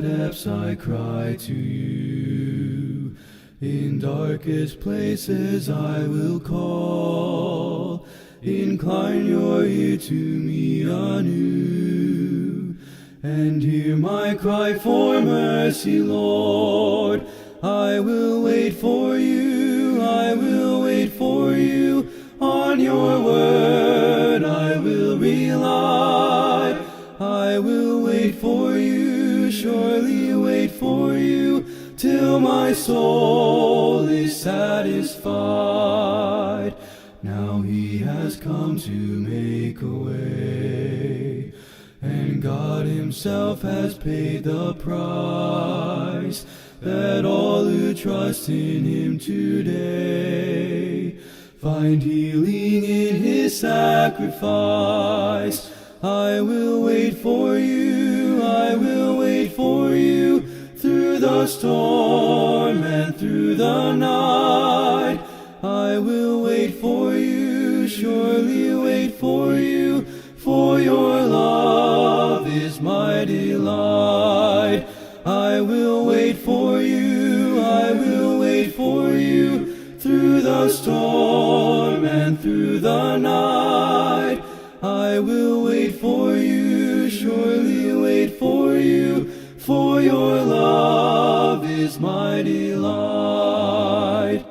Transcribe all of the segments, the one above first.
the depths I cry to you. In darkest places I will call. Incline your ear to me anew, and hear my cry for mercy, Lord. I will wait for you, I will wait for you. On your word I will rely. I will wait for you, surely wait for you, till my soul is satisfied. Now he has come to make a way, and God himself has paid the price, that all who trust in him today find healing in his sacrifice. I will wait for you, I will wait for you, through the storm and through the night. I will wait for you, surely wait for you, for your love is my delight. I will wait for you, I will wait for you, through the storm and through the night. I will wait for you, surely wait for you, for your love is my delight.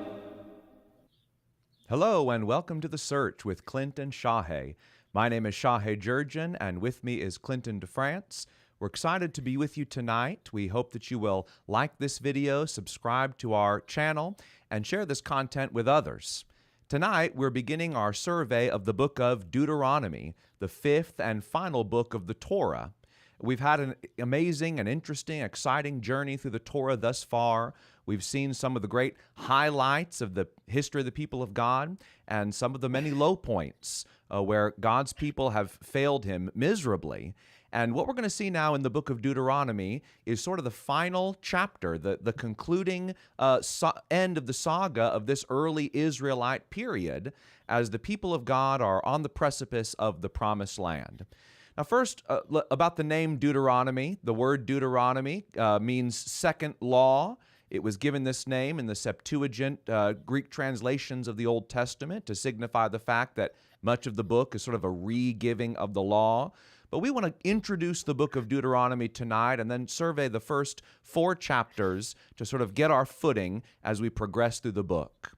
Hello and welcome to The Search with Clint and Shahe. My name is Shahe Jurgen, and with me is Clinton DeFrance. We're excited to be with you tonight. We hope that you will like this video, subscribe to our channel, and share this content with others. Tonight, we're beginning our survey of the book of Deuteronomy, the fifth and final book of the Torah. We've had an amazing and interesting, exciting journey through the Torah thus far. We've seen some of the great highlights of the history of the people of God and some of the many low points where God's people have failed him miserably. And what we're going to see now in the book of Deuteronomy is sort of the final chapter, the concluding end of the saga of this early Israelite period as the people of God are on the precipice of the promised land. Now first, about the name Deuteronomy. The word Deuteronomy means second law. It was given this name in the Septuagint Greek translations of the Old Testament to signify the fact that much of the book is sort of a re-giving of the law. But we want to introduce the book of Deuteronomy tonight and then survey the first 4 chapters to sort of get our footing as we progress through the book.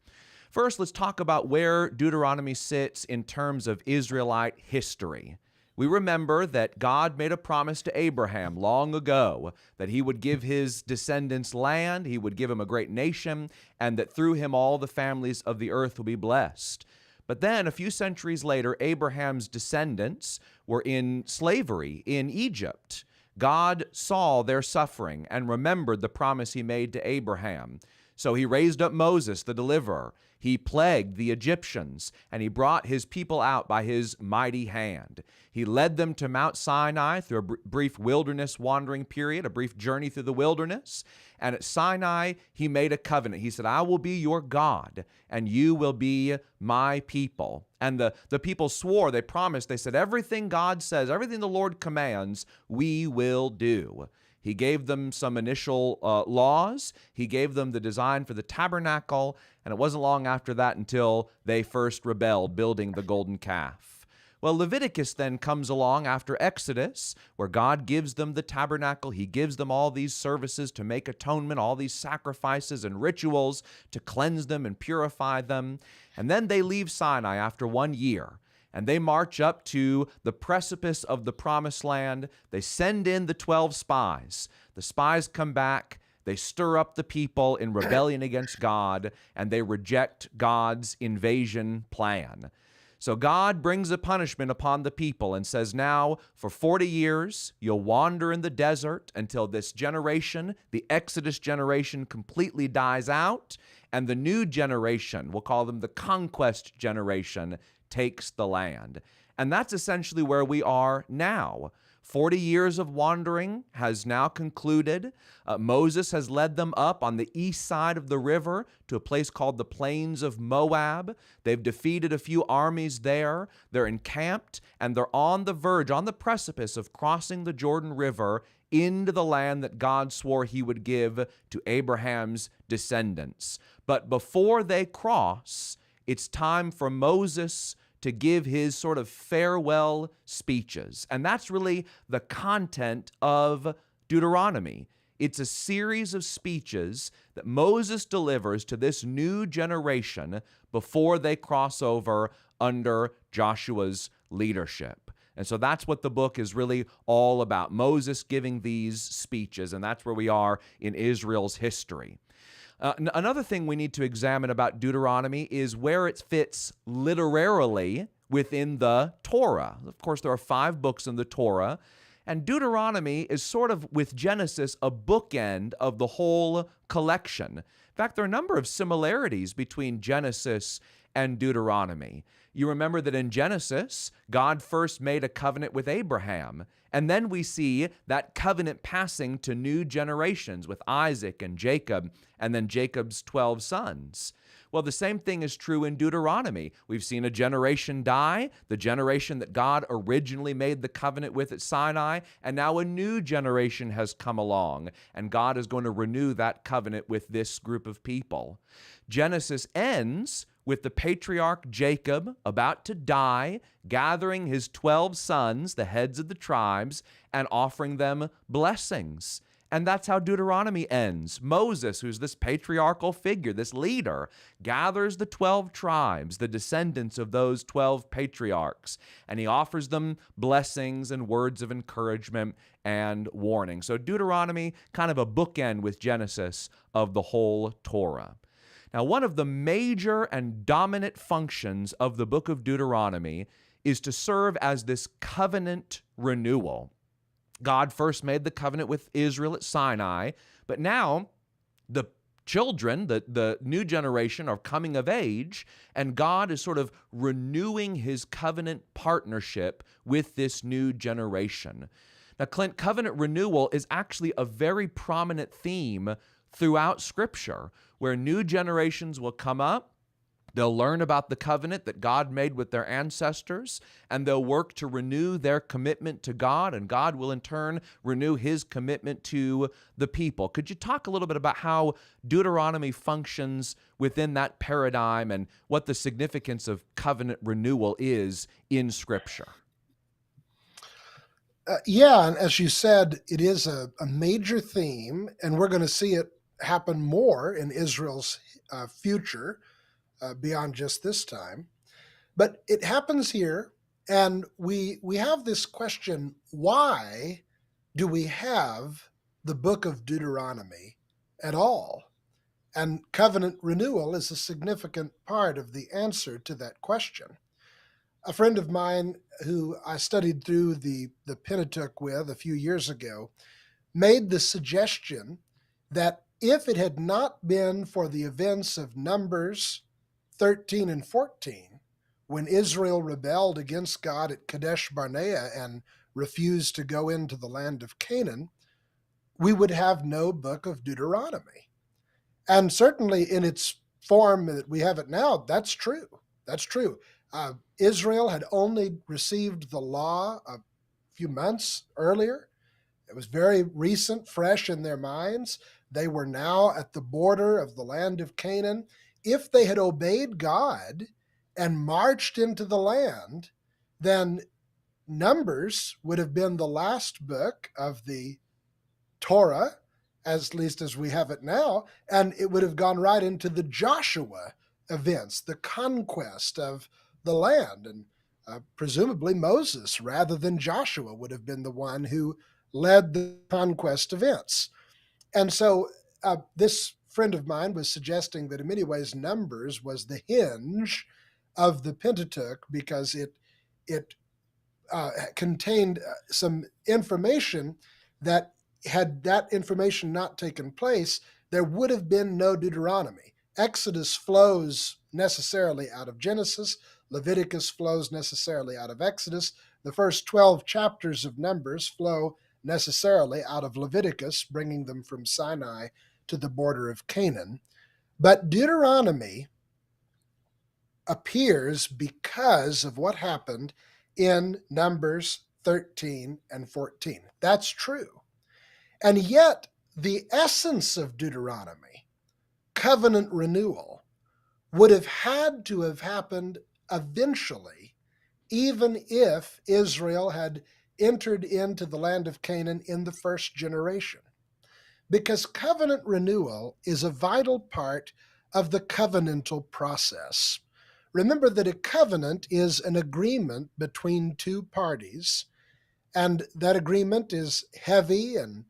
First, let's talk about where Deuteronomy sits in terms of Israelite history. We remember that God made a promise to Abraham long ago that he would give his descendants land, he would give him a great nation, and that through him all the families of the earth will be blessed. But then, a few centuries later, Abraham's descendants were in slavery in Egypt. God saw their suffering and remembered the promise he made to Abraham. So he raised up Moses, the deliverer. He plagued the Egyptians, and he brought his people out by his mighty hand. He led them to Mount Sinai through a brief wilderness wandering period, a brief journey through the wilderness. And at Sinai, he made a covenant. He said, I will be your God, and you will be my people. And the people swore, they promised, they said, everything God says, everything the Lord commands, we will do. He gave them some initial laws. He gave them the design for the tabernacle, and it wasn't long after that until they first rebelled, building the golden calf. Well, Leviticus then comes along after Exodus, where God gives them the tabernacle. He gives them all these services to make atonement, all these sacrifices and rituals to cleanse them and purify them. And then they leave Sinai after 1 year. And they march up to the precipice of the promised land. They send in the 12 spies. The spies come back. They stir up the people in rebellion against God, and they reject God's invasion plan. So God brings a punishment upon the people and says, now for 40 years, you'll wander in the desert until this generation, the Exodus generation, completely dies out, and the new generation, we'll call them the conquest generation, takes the land. And that's essentially where we are now. 40 years of wandering has now concluded. Moses has led them up on the east side of the river to a place called the Plains of Moab. They've defeated a few armies there. They're encamped, and they're on the verge, on the precipice of crossing the Jordan River into the land that God swore he would give to Abraham's descendants. But before they cross, it's time for Moses to give his sort of farewell speeches. And that's really the content of Deuteronomy. It's a series of speeches that Moses delivers to this new generation before they cross over under Joshua's leadership. And so that's what the book is really all about, Moses giving these speeches, and that's where we are in Israel's history. Another thing we need to examine about Deuteronomy is where it fits literarily within the Torah. Of course, there are 5 books in the Torah, and Deuteronomy is sort of, with Genesis, a bookend of the whole collection. In fact, there are a number of similarities between Genesis and Deuteronomy. You remember that in Genesis, God first made a covenant with Abraham, and then we see that covenant passing to new generations with Isaac and Jacob, and then Jacob's 12 sons. Well, the same thing is true in Deuteronomy. We've seen a generation die, the generation that God originally made the covenant with at Sinai, and now a new generation has come along, and God is going to renew that covenant with this group of people. Genesis ends with the patriarch Jacob about to die, gathering his 12 sons, the heads of the tribes, and offering them blessings. And that's how Deuteronomy ends. Moses, who's this patriarchal figure, this leader, gathers the 12 tribes, the descendants of those 12 patriarchs, and he offers them blessings and words of encouragement and warning. So Deuteronomy, kind of a bookend with Genesis of the whole Torah. Now, one of the major and dominant functions of the book of Deuteronomy is to serve as this covenant renewal. God first made the covenant with Israel at Sinai, but now the children, the new generation, are coming of age, and God is sort of renewing his covenant partnership with this new generation. Now, Clint, covenant renewal is actually a very prominent theme throughout Scripture, where new generations will come up, they'll learn about the covenant that God made with their ancestors, and they'll work to renew their commitment to God, and God will in turn renew his commitment to the people. Could you talk a little bit about how Deuteronomy functions within that paradigm and what the significance of covenant renewal is in Scripture? Yeah, and as you said, it is a major theme, and we're going to see it happen more in Israel's future beyond just this time. But it happens here, and we have this question: why do we have the book of Deuteronomy at all? And covenant renewal is a significant part of the answer to that question. A friend of mine who I studied through the Pentateuch with a few years ago made the suggestion that if it had not been for the events of Numbers 13 and 14, when Israel rebelled against God at Kadesh Barnea and refused to go into the land of Canaan, we would have no book of Deuteronomy. And certainly in its form that we have it now, that's true. That's true. Israel had only received the law a few months earlier. It was very recent, fresh in their minds. They were now at the border of the land of Canaan. If they had obeyed God and marched into the land, then Numbers would have been the last book of the Torah, at least as we have it now, and it would have gone right into the Joshua events, the conquest of the land. And presumably Moses, rather than Joshua, would have been the one who led the conquest events. And so this friend of mine was suggesting that in many ways Numbers was the hinge of the Pentateuch, because it contained some information that, had that information not taken place, there would have been no Deuteronomy. Exodus flows necessarily out of Genesis. Leviticus flows necessarily out of Exodus. The first 12 chapters of Numbers flow necessarily out of Leviticus, bringing them from Sinai to the border of Canaan. But Deuteronomy appears because of what happened in Numbers 13 and 14. That's true. And yet, the essence of Deuteronomy, covenant renewal, would have had to have happened eventually, even if Israel had entered into the land of Canaan in the first generation. Because covenant renewal is a vital part of the covenantal process. Remember that a covenant is an agreement between two parties, and that agreement is heavy and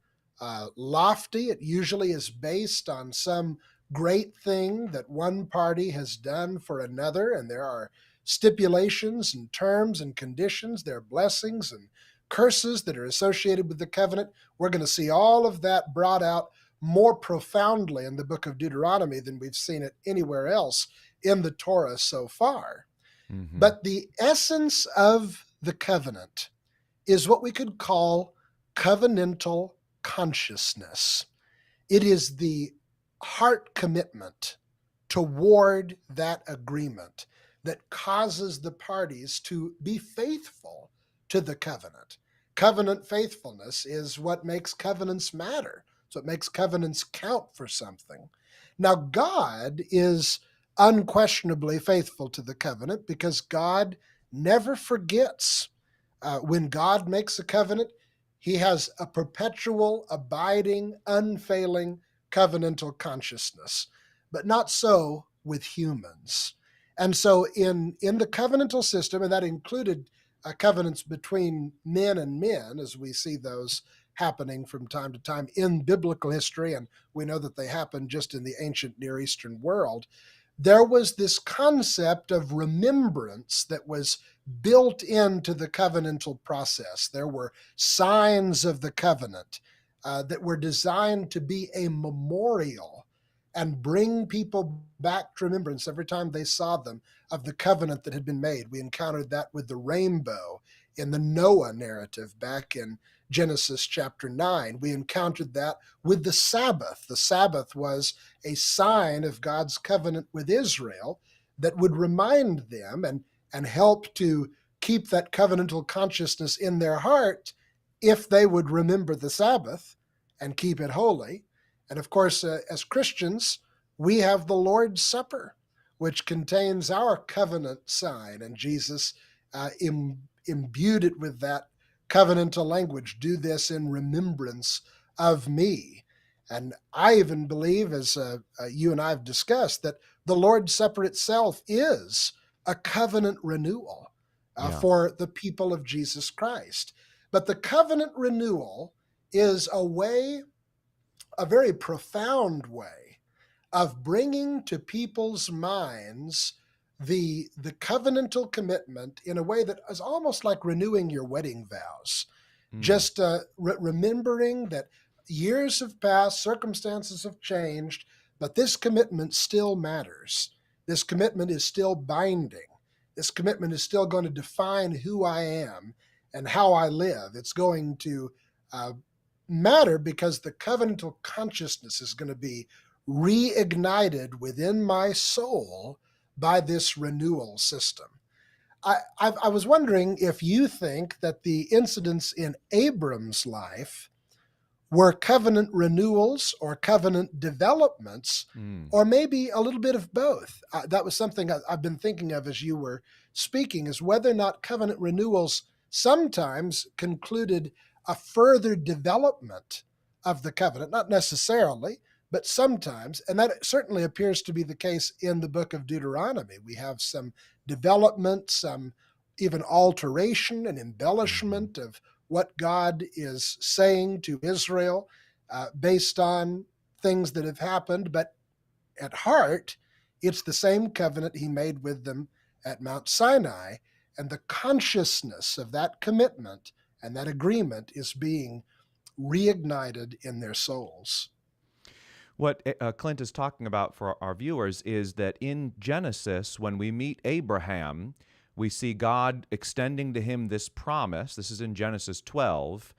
lofty. It usually is based on some great thing that one party has done for another, and there are stipulations and terms and conditions. There are blessings and curses that are associated with the covenant. We're going to see all of that brought out more profoundly in the book of Deuteronomy than we've seen it anywhere else in the Torah so far. Mm-hmm. But the essence of the covenant is what we could call covenantal consciousness. It is the heart commitment toward that agreement that causes the parties to be faithful to the covenant. Covenant faithfulness is what makes covenants matter. So it makes covenants count for something. Now, God is unquestionably faithful to the covenant because God never forgets. When God makes a covenant, he has a perpetual, abiding, unfailing covenantal consciousness, but not so with humans. And so in the covenantal system, and that included covenants between men and men, as we see those happening from time to time in biblical history, and we know that they happened just in the ancient Near Eastern world, there was this concept of remembrance that was built into the covenantal process. There were signs of the covenant that were designed to be a memorial and bring people back to remembrance every time they saw them of the covenant that had been made. We encountered that with the rainbow in the Noah narrative back in Genesis chapter 9. We encountered that with the Sabbath. The Sabbath was a sign of God's covenant with Israel that would remind them and help to keep that covenantal consciousness in their heart if they would remember the Sabbath and keep it holy. And of course, as Christians, we have the Lord's Supper, which contains our covenant sign, and Jesus imbued it with that covenantal language. Do this in remembrance of me. And I even believe, as you and I have discussed, that the Lord's Supper itself is a covenant renewal for the people of Jesus Christ. But the covenant renewal is a very profound way of bringing to people's minds the covenantal commitment in a way that is almost like renewing your wedding vows. Just remembering that years have passed, circumstances have changed, but this commitment still matters. This commitment is still binding. This commitment is still going to define who I am and how I live. It's going to matter because the covenantal consciousness is going to be reignited within my soul by this renewal system. I was wondering if you think that the incidents in Abram's life were covenant renewals or covenant developments, or maybe a little bit of both. That was something I've been thinking of as you were speaking, is whether or not covenant renewals sometimes concluded a further development of the covenant, not necessarily, but sometimes. And that certainly appears to be the case in the book of Deuteronomy. We have some development, some even alteration and embellishment of what God is saying to Israel based on things that have happened. But at heart, it's the same covenant he made with them at Mount Sinai. And the consciousness of that commitment and that agreement is being reignited in their souls. What Clint is talking about for our viewers is that in Genesis, when we meet Abraham, we see God extending to him this promise. This is in Genesis 12.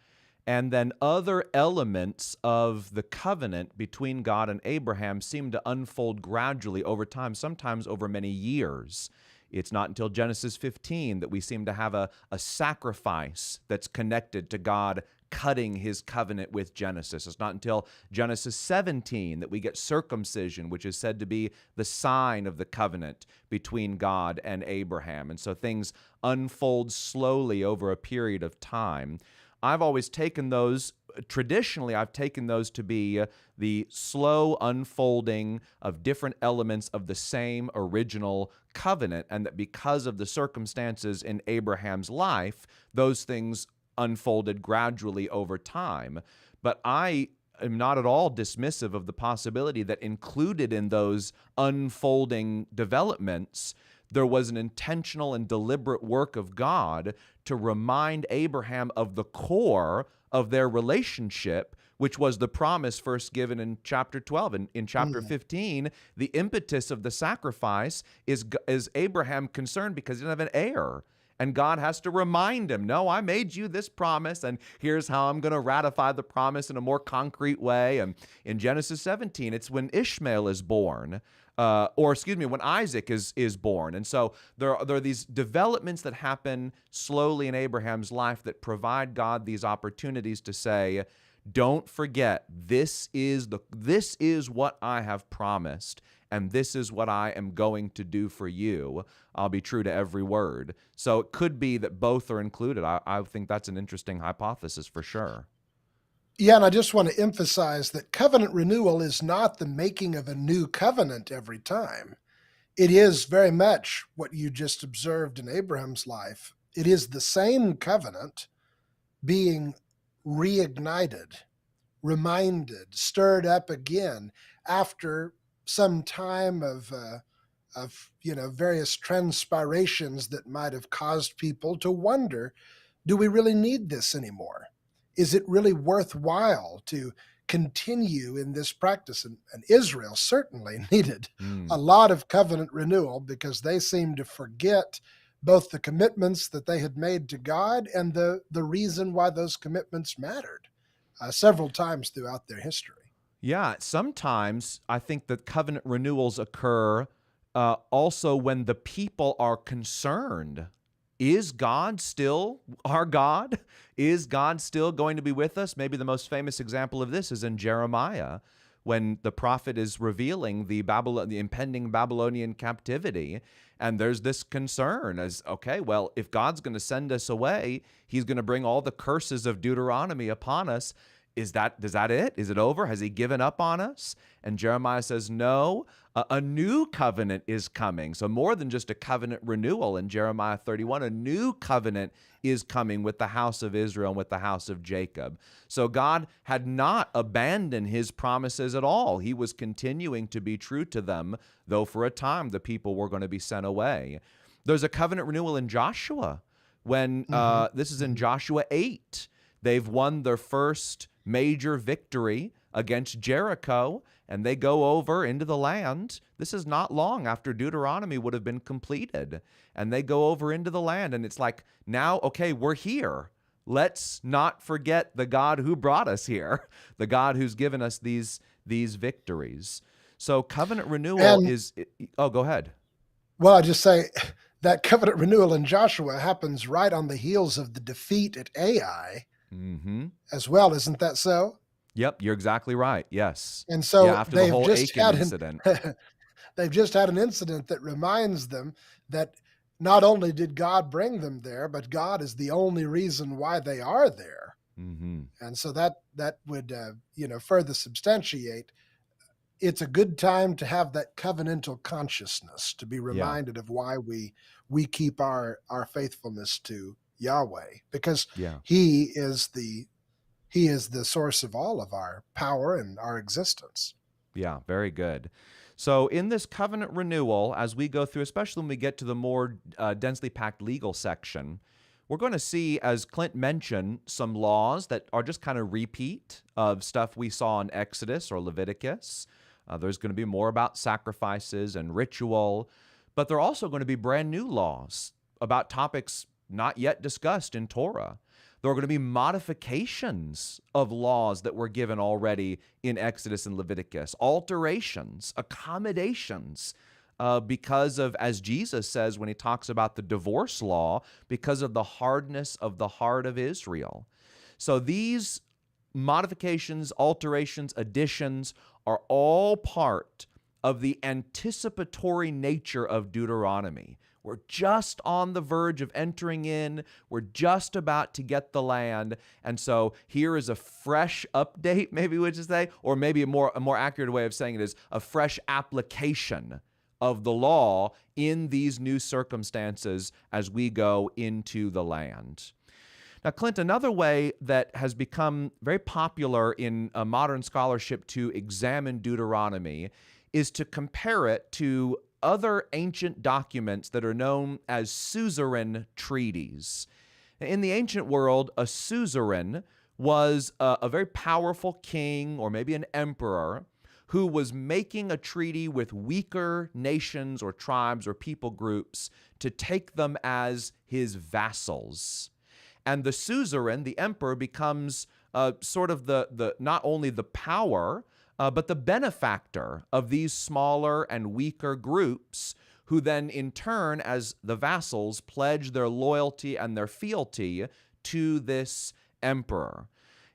And then other elements of the covenant between God and Abraham seem to unfold gradually over time, sometimes over many years. It's not until Genesis 15 that we seem to have a sacrifice that's connected to God cutting his covenant with Genesis. It's not until Genesis 17 that we get circumcision, which is said to be the sign of the covenant between God and Abraham. And so things unfold slowly over a period of time. I've always taken those, traditionally, I've taken those to be the slow unfolding of different elements of the same original covenant, and that because of the circumstances in Abraham's life, those things unfolded gradually over time. But I am not at all dismissive of the possibility that included in those unfolding developments, there was an intentional and deliberate work of God to remind Abraham of the core of their relationship, which was the promise first given in chapter 12. And in chapter 15, the impetus of the sacrifice is Abraham concerned because he didn't have an heir. And God has to remind him, no, I made you this promise, and here's how I'm going to ratify the promise in a more concrete way. And in Genesis 17, it's when Ishmael is born, when Isaac is born. And so there are these developments that happen slowly in Abraham's life that provide God these opportunities to say, don't forget, this is what I have promised, and this is what I am going to do for you. I'll be true to every word. So it could be that both are included. I think that's an interesting hypothesis for sure. Yeah, and I just want to emphasize that covenant renewal is not the making of a new covenant every time. It is very much what you just observed in Abraham's life. It is the same covenant being reignited, reminded, stirred up again after some time of various transpirations that might have caused people to wonder, do we really need this anymore? Is it really worthwhile to continue in this practice? And Israel certainly needed a lot of covenant renewal because they seemed to forget both the commitments that they had made to God and the reason why those commitments mattered several times throughout their history. Yeah, sometimes I think that covenant renewals occur also when the people are concerned. Is God still our God? Is God still going to be with us? Maybe the most famous example of this is in Jeremiah, when the prophet is revealing the impending Babylonian captivity. And there's this concern as, okay, well, if God's going to send us away, he's going to bring all the curses of Deuteronomy upon us. Is that it? Is it over? Has he given up on us? And Jeremiah says, no, a new covenant is coming. So more than just a covenant renewal in Jeremiah 31, a new covenant is coming with the house of Israel and with the house of Jacob. So God had not abandoned his promises at all. He was continuing to be true to them, though for a time the people were going to be sent away. There's a covenant renewal in Joshua when this is in Joshua 8. They've won their first major victory against Jericho, and they go over into the land. This is not long after Deuteronomy would have been completed. And they go over into the land, and it's like, now, okay, we're here. Let's not forget the God who brought us here, the God who's given us these victories. So covenant renewal is... Oh, go ahead. Well, I just say that covenant renewal in Joshua happens right on the heels of the defeat at Ai. As well, isn't that so? Yep, you're exactly right. Yes. And so after the whole Achan incident. They've just had an incident that reminds them that not only did God bring them there, but God is the only reason why they are there. And so that would further substantiate. It's a good time to have that covenantal consciousness, to be reminded of why we keep our faithfulness to Yahweh, because he is the source of all of our power and our existence. Yeah, very good. So in this covenant renewal, as we go through, especially when we get to the more densely packed legal section, we're going to see, as Clint mentioned, some laws that are just kind of repeat of stuff we saw in Exodus or Leviticus. There's going to be more about sacrifices and ritual, but there are also going to be brand new laws about topics not yet discussed in Torah. There are going to be modifications of laws that were given already in Exodus and Leviticus, alterations, accommodations, because of, as Jesus says when he talks about the divorce law, because of the hardness of the heart of Israel. So these modifications, alterations, additions are all part of the anticipatory nature of Deuteronomy. We're just on the verge of entering in. We're just about to get the land. And so here is a fresh update, maybe we should say, or maybe a more accurate way of saying it is a fresh application of the law in these new circumstances as we go into the land. Now, Clint, another way that has become very popular in modern scholarship to examine Deuteronomy is to compare it to other ancient documents that are known as suzerain treaties. In the ancient world, a suzerain was a very powerful king or maybe an emperor who was making a treaty with weaker nations or tribes or people groups to take them as his vassals. And the suzerain, the emperor, becomes sort of the not only the power, but the benefactor of these smaller and weaker groups, who then in turn, as the vassals, pledge their loyalty and their fealty to this emperor.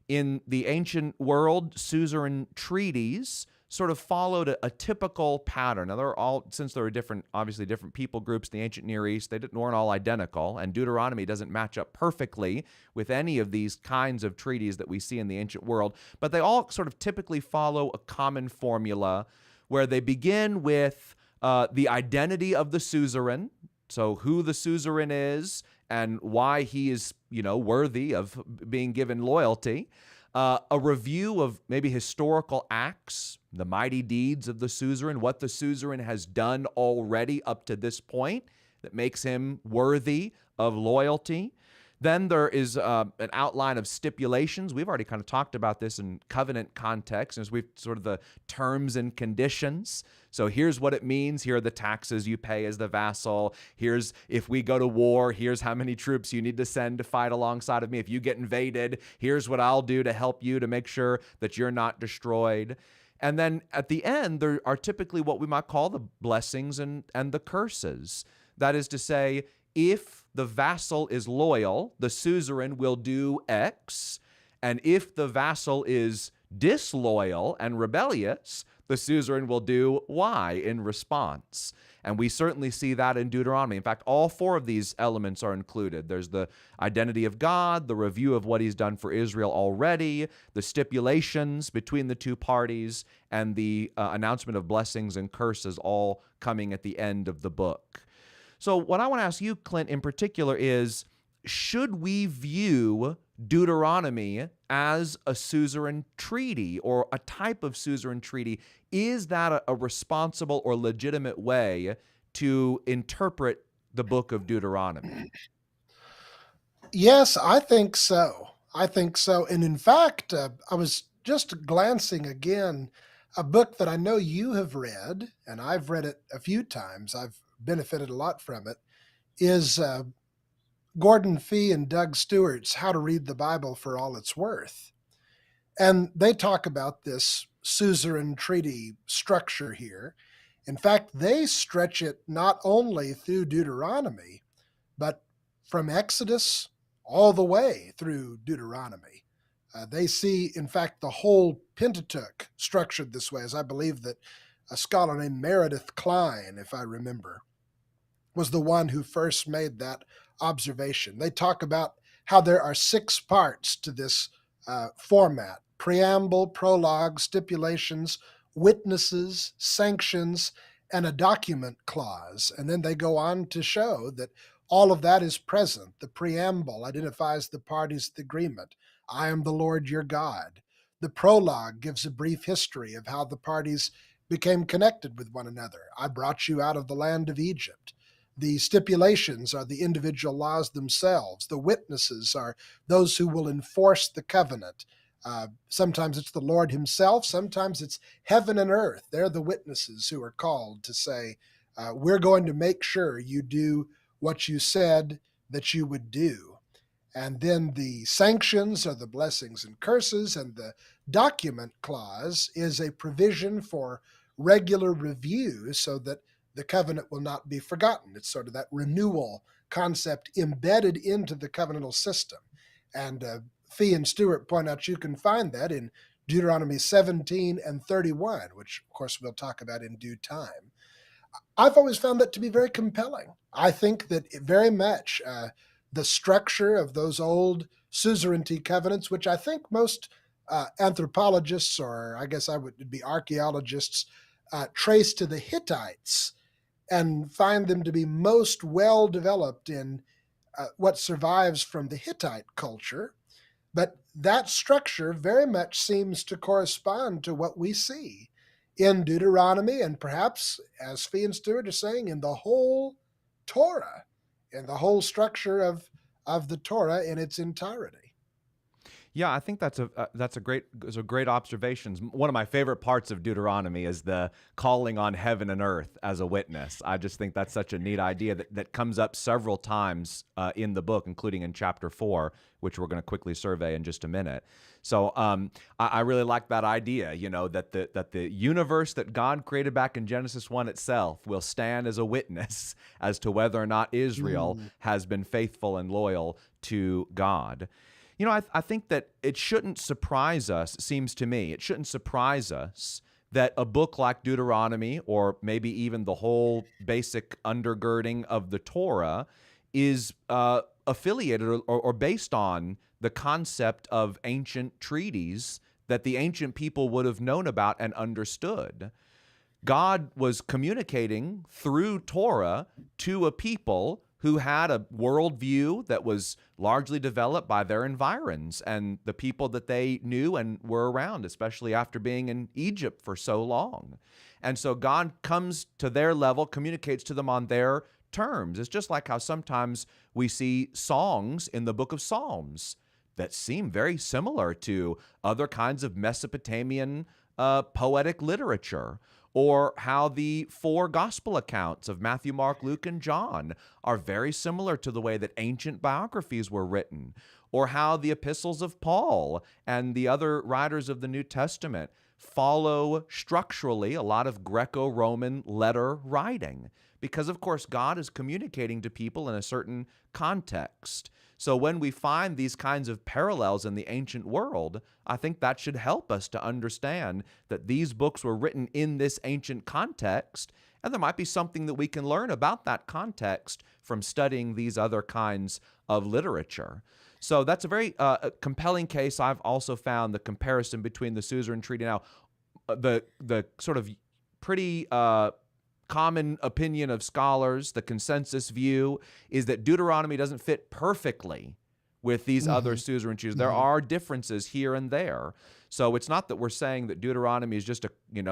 In the ancient world, suzerain treaties sort of followed a typical pattern. Now, they're all, since there were different, obviously different people groups in the ancient Near East, they weren't all identical, and Deuteronomy doesn't match up perfectly with any of these kinds of treaties that we see in the ancient world, but they all sort of typically follow a common formula where they begin with the identity of the suzerain, so who the suzerain is and why he is, worthy of being given loyalty. A review of maybe historical acts, the mighty deeds of the suzerain, what the suzerain has done already up to this point that makes him worthy of loyalty. Then there is an outline of stipulations. We've already kind of talked about this in covenant context, as we've sort of the terms and conditions. So here's what it means. Here are the taxes you pay as the vassal. Here's, if we go to war, here's how many troops you need to send to fight alongside of me. If you get invaded, here's what I'll do to help you to make sure that you're not destroyed. And then at the end, there are typically what we might call the blessings and the curses. That is to say, if the vassal is loyal, the suzerain will do X. And if the vassal is disloyal and rebellious, the suzerain will do Y in response. And we certainly see that in Deuteronomy. In fact, all four of these elements are included. There's the identity of God, the review of what he's done for Israel already, the stipulations between the two parties, and the announcement of blessings and curses all coming at the end of the book. So what I want to ask you, Clint, in particular is, should we view Deuteronomy as a suzerain treaty or a type of suzerain treaty? Is that a responsible or legitimate way to interpret the book of Deuteronomy? Yes, I think so. I think so. And in fact, I was just glancing again, a book that I know you have read, and I've read it a few times. I've benefited a lot from it, is Gordon Fee and Doug Stewart's How to Read the Bible for All It's Worth. And they talk about this suzerain treaty structure here. In fact, they stretch it not only through Deuteronomy, but from Exodus all the way through Deuteronomy. They see, in fact, the whole Pentateuch structured this way, as I believe that a scholar named Meredith Kline, if I remember, was the one who first made that observation. They talk about how there are 6 parts to this format: preamble, prologue, stipulations, witnesses, sanctions, and a document clause. And then they go on to show that all of that is present. The preamble identifies the parties to the agreement. I am the Lord your God. The prologue gives a brief history of how the parties became connected with one another. I brought you out of the land of Egypt. The stipulations are the individual laws themselves. The witnesses are those who will enforce the covenant. Sometimes it's the Lord himself. Sometimes it's heaven and earth. They're the witnesses who are called to say, we're going to make sure you do what you said that you would do. And then the sanctions are the blessings and curses, and the document clause is a provision for regular review so that the covenant will not be forgotten. It's sort of that renewal concept embedded into the covenantal system. And Fee and Stewart point out you can find that in Deuteronomy 17 and 31, which, of course, we'll talk about in due time. I've always found that to be very compelling. I think that very much the structure of those old suzerainty covenants, which I think most anthropologists, or I guess I would be archaeologists, trace to the Hittites and find them to be most well developed in what survives from the Hittite culture. But that structure very much seems to correspond to what we see in Deuteronomy, and perhaps, as Fee and Stewart are saying, in the whole Torah, in the whole structure of the Torah in its entirety. Yeah, I think that's a great observation. One of my favorite parts of Deuteronomy is the calling on heaven and earth as a witness. I just think that's such a neat idea that comes up several times in the book, including in chapter 4, which we're going to quickly survey in just a minute. So I really like that idea, that the universe that God created back in Genesis 1 itself will stand as a witness as to whether or not Israel has been faithful and loyal to God. I think that it shouldn't surprise us, it seems to me, it shouldn't surprise us that a book like Deuteronomy, or maybe even the whole basic undergirding of the Torah, is affiliated or based on the concept of ancient treaties that the ancient people would have known about and understood. God was communicating through Torah to a people who had a worldview that was largely developed by their environs and the people that they knew and were around, especially after being in Egypt for so long. And so God comes to their level, communicates to them on their terms. It's just like how sometimes we see songs in the book of Psalms that seem very similar to other kinds of Mesopotamian poetic literature, or how the 4 gospel accounts of Matthew, Mark, Luke, and John are very similar to the way that ancient biographies were written, or how the epistles of Paul and the other writers of the New Testament follow structurally a lot of Greco-Roman letter writing, because, of course, God is communicating to people in a certain context. So when we find these kinds of parallels in the ancient world, I think that should help us to understand that these books were written in this ancient context, and there might be something that we can learn about that context from studying these other kinds of literature. So that's a very compelling case. I've also found the comparison between the suzerain treaty. Now, the sort of pretty common opinion of scholars, the consensus view, is that Deuteronomy doesn't fit perfectly with these other suzerain treaties. There are differences here and there. So it's not that we're saying that Deuteronomy is just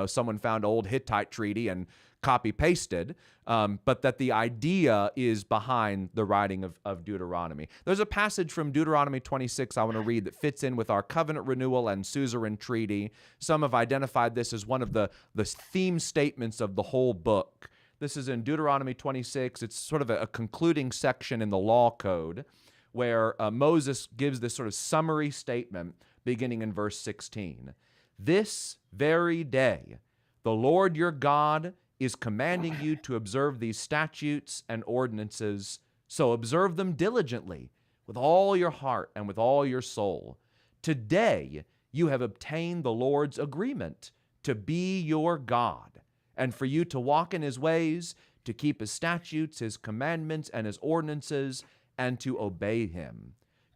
someone found old Hittite treaty and copy-pasted, but that the idea is behind the writing of Deuteronomy. There's a passage from Deuteronomy 26 I want to read that fits in with our covenant renewal and suzerain treaty. Some have identified this as one of the theme statements of the whole book. This is in Deuteronomy 26. It's sort of a concluding section in the law code where Moses gives this sort of summary statement beginning in verse 16. This very day, the Lord your God is commanding you to observe these statutes and ordinances, so observe them diligently with all your heart and with all your soul. Today you have obtained the Lord's agreement to be your God, and for you to walk in his ways, to keep his statutes, his commandments, and his ordinances, and to obey him.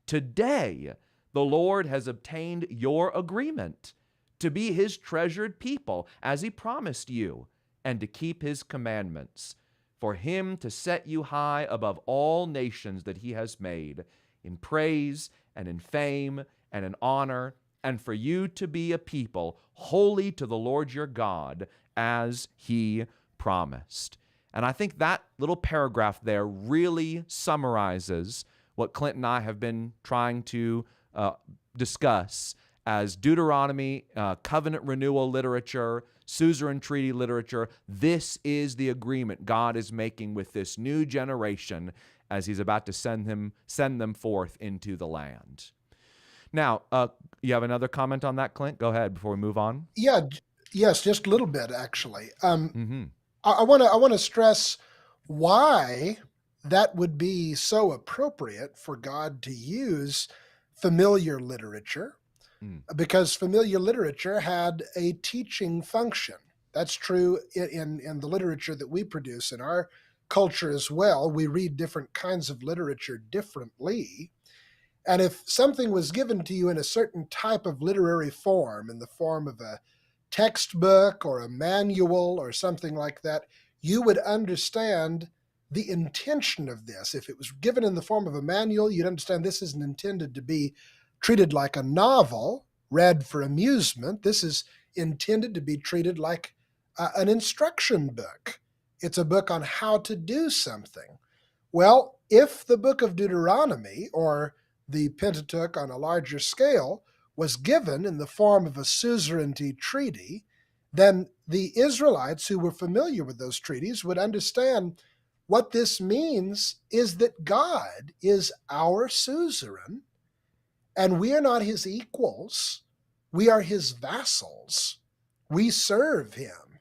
Today the Lord has obtained your agreement to be his treasured people, as he promised you, and to keep his commandments, for him to set you high above all nations that he has made, in praise and in fame and in honor, and for you to be a people holy to the Lord your God, as he promised. And I think that little paragraph there really summarizes what Clint and I have been trying to discuss as Deuteronomy, covenant renewal literature, suzerain treaty literature. This is the agreement God is making with this new generation as he's about to send them forth into the land. Now, you have another comment on that, Clint? Go ahead before we move on. Yeah, yes, just a little bit actually. Mm-hmm. I want to stress why that would be so appropriate for God to use familiar literature, because familiar literature had a teaching function. That's true in the literature that we produce in our culture as well. We read different kinds of literature differently. And if something was given to you in a certain type of literary form, in the form of a textbook or a manual or something like that, you would understand the intention of this. If it was given in the form of a manual, you'd understand this isn't intended to be treated like a novel read for amusement. This is intended to be treated like an instruction book. It's a book on how to do something. Well, if the book of Deuteronomy, or the Pentateuch on a larger scale, was given in the form of a suzerainty treaty, then the Israelites who were familiar with those treaties would understand what this means is that God is our suzerain, and we are not his equals. We are his vassals. We serve him,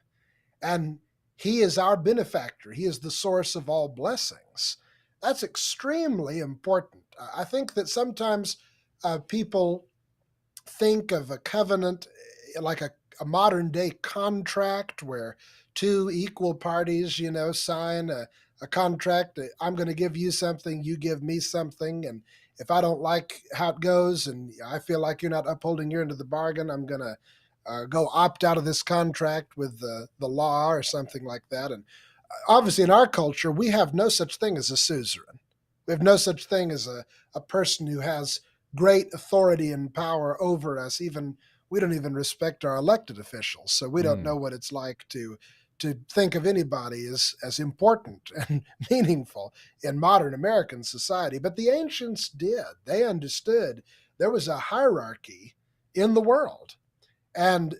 and he is our benefactor. He is the source of all blessings. That's extremely important. I think that sometimes people think of a covenant like a modern day contract where two equal parties, sign a contract. I'm going to give you something, you give me something. And if I don't like how it goes and I feel like you're not upholding your end of the bargain, I'm going to go opt out of this contract with the law or something like that. And obviously in our culture, we have no such thing as a suzerain. We have no such thing as a person who has great authority and power over us. Even we don't even respect our elected officials. So we don't know what it's like to think of anybody as important and meaningful in modern American society. But the ancients did. They understood there was a hierarchy in the world. And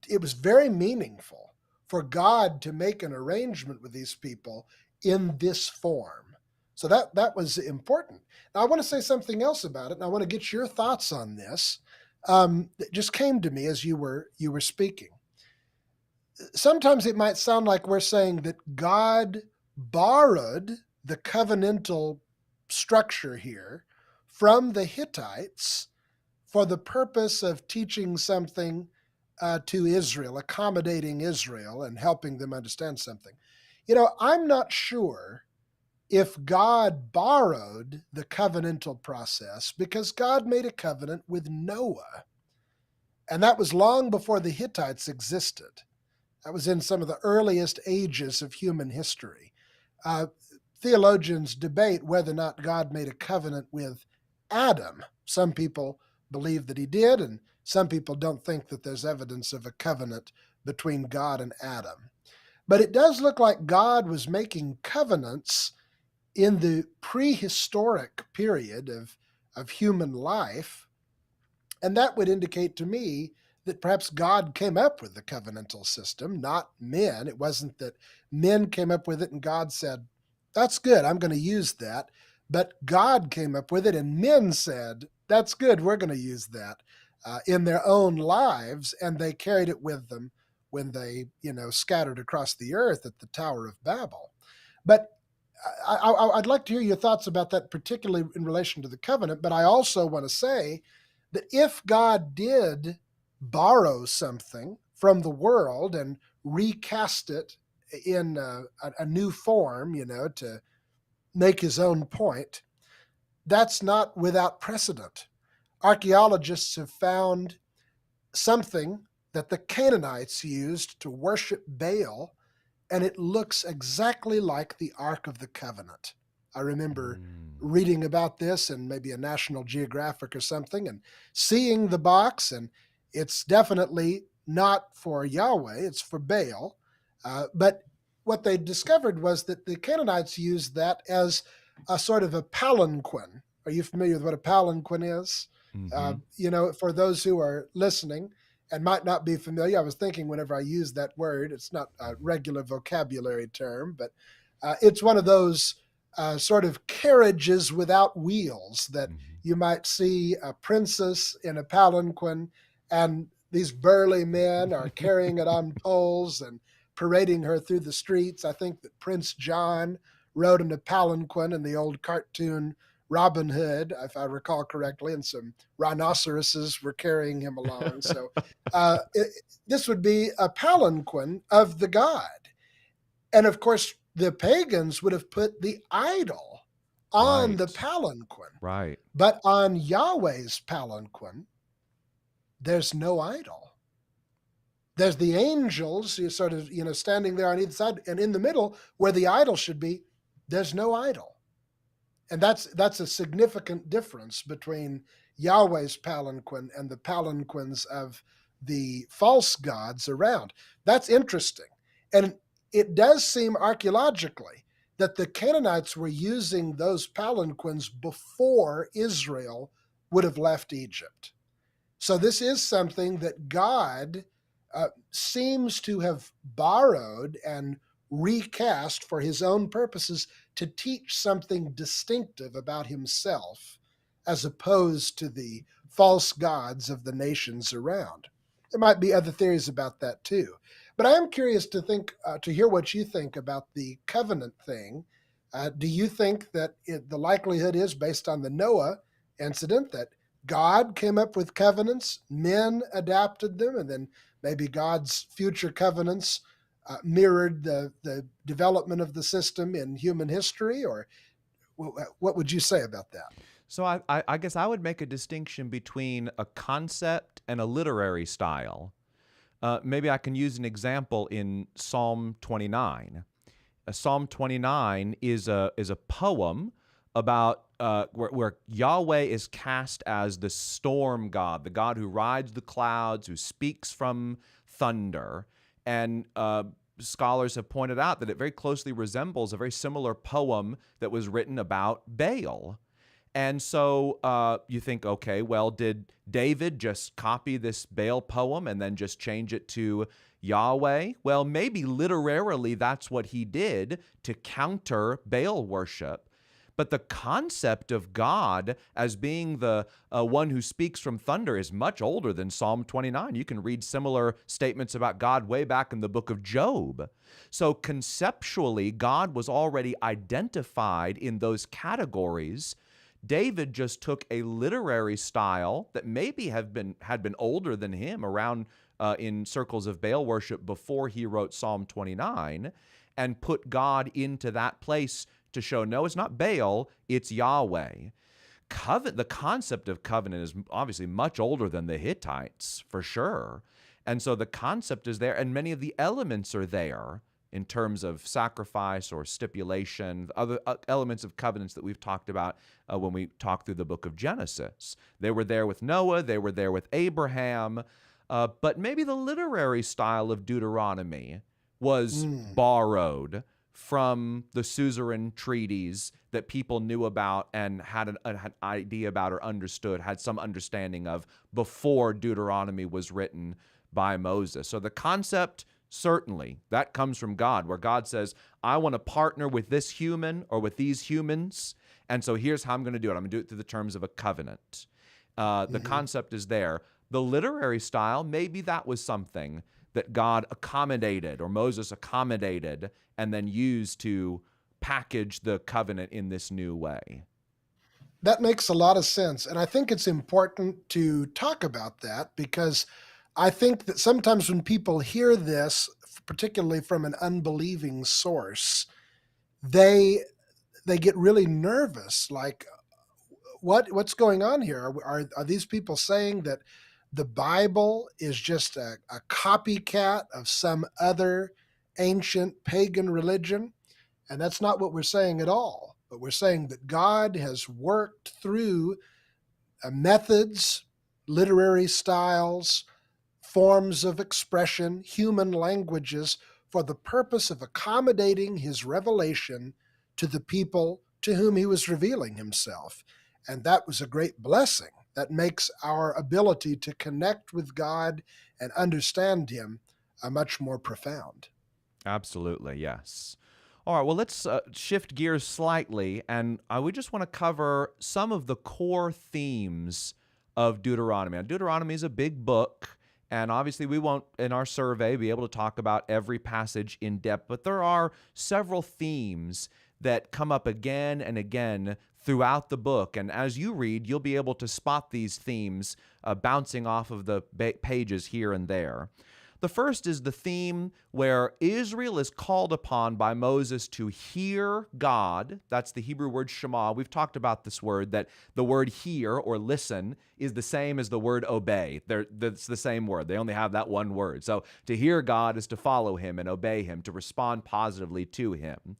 it was very meaningful for God to make an arrangement with these people in this form. So that was important. Now, I want to say something else about it, and I want to get your thoughts on this. That just came to me as you were speaking. Sometimes it might sound like we're saying that God borrowed the covenantal structure here from the Hittites for the purpose of teaching something to Israel, accommodating Israel and helping them understand something. I'm not sure if God borrowed the covenantal process, because God made a covenant with Noah. And that was long before the Hittites existed. That was in some of the earliest ages of human history. Theologians debate whether or not God made a covenant with Adam. Some people believe that he did, and some people don't think that there's evidence of a covenant between God and Adam. But it does look like God was making covenants in the prehistoric period of human life. And that would indicate to me that perhaps God came up with the covenantal system, not men. It wasn't that men came up with it and God said, that's good, I'm going to use that. But God came up with it and men said, that's good, we're going to use that in their own lives. And they carried it with them when they, scattered across the earth at the Tower of Babel. But I'd like to hear your thoughts about that, particularly in relation to the covenant. But I also want to say that if God did borrow something from the world and recast it in a new form, to make his own point, that's not without precedent. Archaeologists have found something that the Canaanites used to worship Baal, and it looks exactly like the Ark of the Covenant. I remember reading about this in maybe a National Geographic or something and seeing the box, and it's definitely not for Yahweh, it's for Baal. But what they discovered was that the Canaanites used that as a sort of a palanquin. Are you familiar with what a palanquin is? Mm-hmm. For those who are listening and might not be familiar, I was thinking whenever I use that word, it's not a regular vocabulary term, but it's one of those sort of carriages without wheels that Mm-hmm. you might see a princess in a palanquin, and these burly men are carrying it on poles and parading her through the streets. I think that Prince John rode in a palanquin in the old cartoon Robin Hood, if I recall correctly, and some rhinoceroses were carrying him along. So uh, it, this would be a palanquin of the god. And of course, the pagans would have put the idol on the Right. palanquin. Right. But on Yahweh's palanquin, there's no idol. There's the angels, you sort of, standing there on either side, and in the middle, where the idol should be, there's no idol. And that's a significant difference between Yahweh's palanquin and the palanquins of the false gods around. That's interesting. And it does seem archaeologically that the Canaanites were using those palanquins before Israel would have left Egypt. So this is something that God seems to have borrowed and recast for his own purposes to teach something distinctive about himself as opposed to the false gods of the nations around. There might be other theories about that too. But I am curious to hear what you think about the covenant thing. Do you think that the likelihood is, based on the Noah incident, that God came up with covenants, men adapted them, and then maybe God's future covenants mirrored the development of the system in human history? Or what would you say about that? So I guess I would make a distinction between a concept and a literary style. Maybe I can use an example in Psalm 29. Psalm 29 is a poem about where Yahweh is cast as the storm god, the God who rides the clouds, who speaks from thunder. And scholars have pointed out that it very closely resembles a very similar poem that was written about Baal. And so you think, okay, well, did David just copy this Baal poem and then just change it to Yahweh? Well, maybe literarily that's what he did to counter Baal worship. But the concept of God as being the one who speaks from thunder is much older than Psalm 29. You can read similar statements about God way back in the book of Job. So conceptually, God was already identified in those categories. David just took a literary style that maybe had been older than him, around in circles of Baal worship before he wrote Psalm 29, and put God into that place to show, no, it's not Baal, it's Yahweh. The concept of covenant is obviously much older than the Hittites, for sure. And so the concept is there, and many of the elements are there in terms of sacrifice or stipulation, other elements of covenants that we've talked about when we talk through the book of Genesis. They were there with Noah, they were there with Abraham, but maybe the literary style of Deuteronomy was borrowed from the suzerain treaties that people knew about and had an idea about or understood, had some understanding of before Deuteronomy was written by Moses. So the concept, certainly, that comes from God, where God says, I want to partner with this human or with these humans, and so here's how I'm going to do it. I'm going to do it through the terms of a covenant. The concept is there. The literary style, maybe that was something that God accommodated or Moses accommodated and then used to package the covenant in this new way. That makes a lot of sense. And I think it's important to talk about that, because I think that sometimes when people hear this, particularly from an unbelieving source, they get really nervous. Like, what's going on here? Are these people saying that the Bible is just a copycat of some other ancient pagan religion? And that's not what we're saying at all. But we're saying that God has worked through methods, literary styles, forms of expression, human languages for the purpose of accommodating his revelation to the people to whom he was revealing himself. And that was a great blessing that makes our ability to connect with God and understand him much more profound. Absolutely, yes. All right, well, let's shift gears slightly, and we just want to cover some of the core themes of Deuteronomy. Now, Deuteronomy is a big book, and obviously we won't, in our survey, be able to talk about every passage in depth, but there are several themes that come up again and again throughout the book. And as you read, you'll be able to spot these themes bouncing off of the pages here and there. The first is the theme where Israel is called upon by Moses to hear God. That's the Hebrew word Shema. We've talked about this word, that the word hear or listen is the same as the word obey. That's the same word. They only have that one word. So to hear God is to follow him and obey him, to respond positively to him.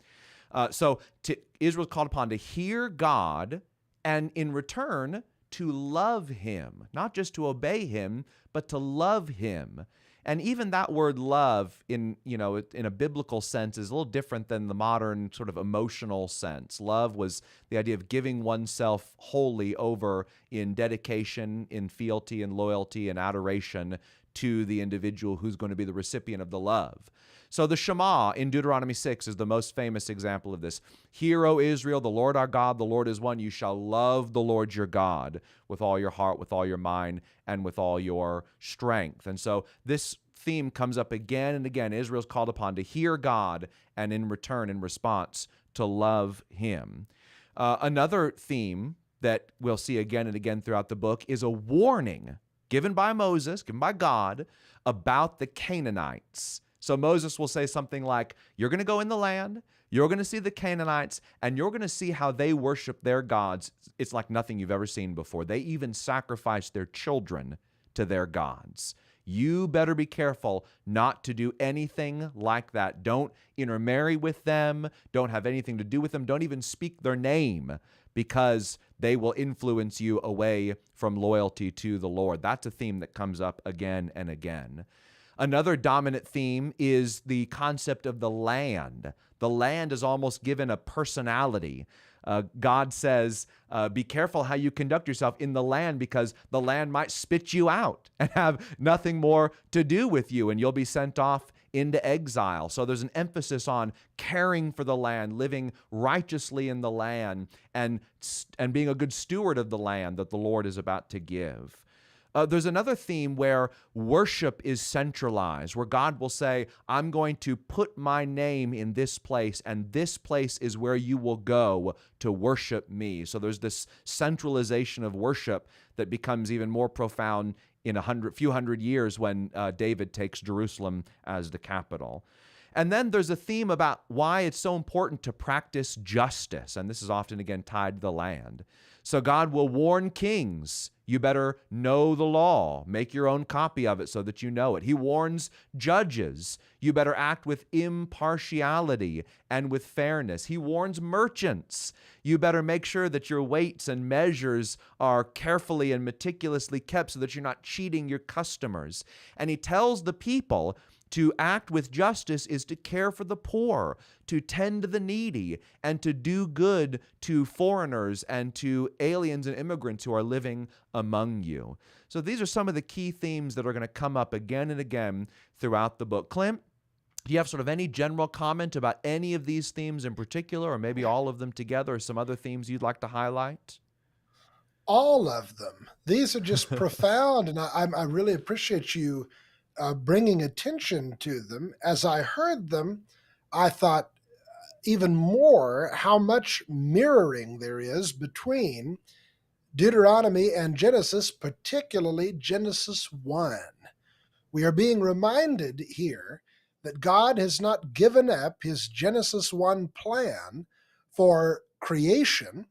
Israel is called upon to hear God, and in return to love him, not just to obey him, but to love him. And even that word love in a biblical sense is a little different than the modern sort of emotional sense. Love was the idea of giving oneself wholly over in dedication, in fealty and loyalty and adoration to the individual who's going to be the recipient of the love. So the Shema in Deuteronomy 6 is the most famous example of this. Hear, O Israel, the Lord our God, the Lord is one. You shall love the Lord your God with all your heart, with all your mind, and with all your strength. And so this theme comes up again and again. Israel's called upon to hear God and in return, in response, to love him. Another theme that we'll see again and again throughout the book is a warning given by Moses, given by God, about the Canaanites. So Moses will say something like, you're going to go in the land, you're going to see the Canaanites, and you're going to see how they worship their gods. It's like nothing you've ever seen before. They even sacrifice their children to their gods. You better be careful not to do anything like that. Don't intermarry with them. Don't have anything to do with them. Don't even speak their name, because they will influence you away from loyalty to the Lord. That's a theme that comes up again and again. Another dominant theme is the concept of the land. The land is almost given a personality. God says, be careful how you conduct yourself in the land, because the land might spit you out and have nothing more to do with you, and you'll be sent off into exile. So there's an emphasis on caring for the land, living righteously in the land, and being a good steward of the land that the Lord is about to give. There's another theme where worship is centralized, where God will say, I'm going to put my name in this place, and this place is where you will go to worship me. So there's this centralization of worship that becomes even more profound in a few hundred years when David takes Jerusalem as the capital. And then there's a theme about why it's so important to practice justice, and this is often, again, tied to the land. So God will warn kings, you better know the law, make your own copy of it so that you know it. He warns judges, you better act with impartiality and with fairness. He warns merchants, you better make sure that your weights and measures are carefully and meticulously kept so that you're not cheating your customers. And he tells the people, to act with justice is to care for the poor, to tend to the needy, and to do good to foreigners and to aliens and immigrants who are living among you. So these are some of the key themes that are going to come up again and again throughout the book. Clint, do you have sort of any general comment about any of these themes in particular, or maybe all of them together, or some other themes you'd like to highlight? All of them. These are just profound, and I really appreciate you bringing attention to them. As I heard them, I thought even more how much mirroring there is between Deuteronomy and Genesis, particularly Genesis 1. We are being reminded here that God has not given up his Genesis 1 plan for creation,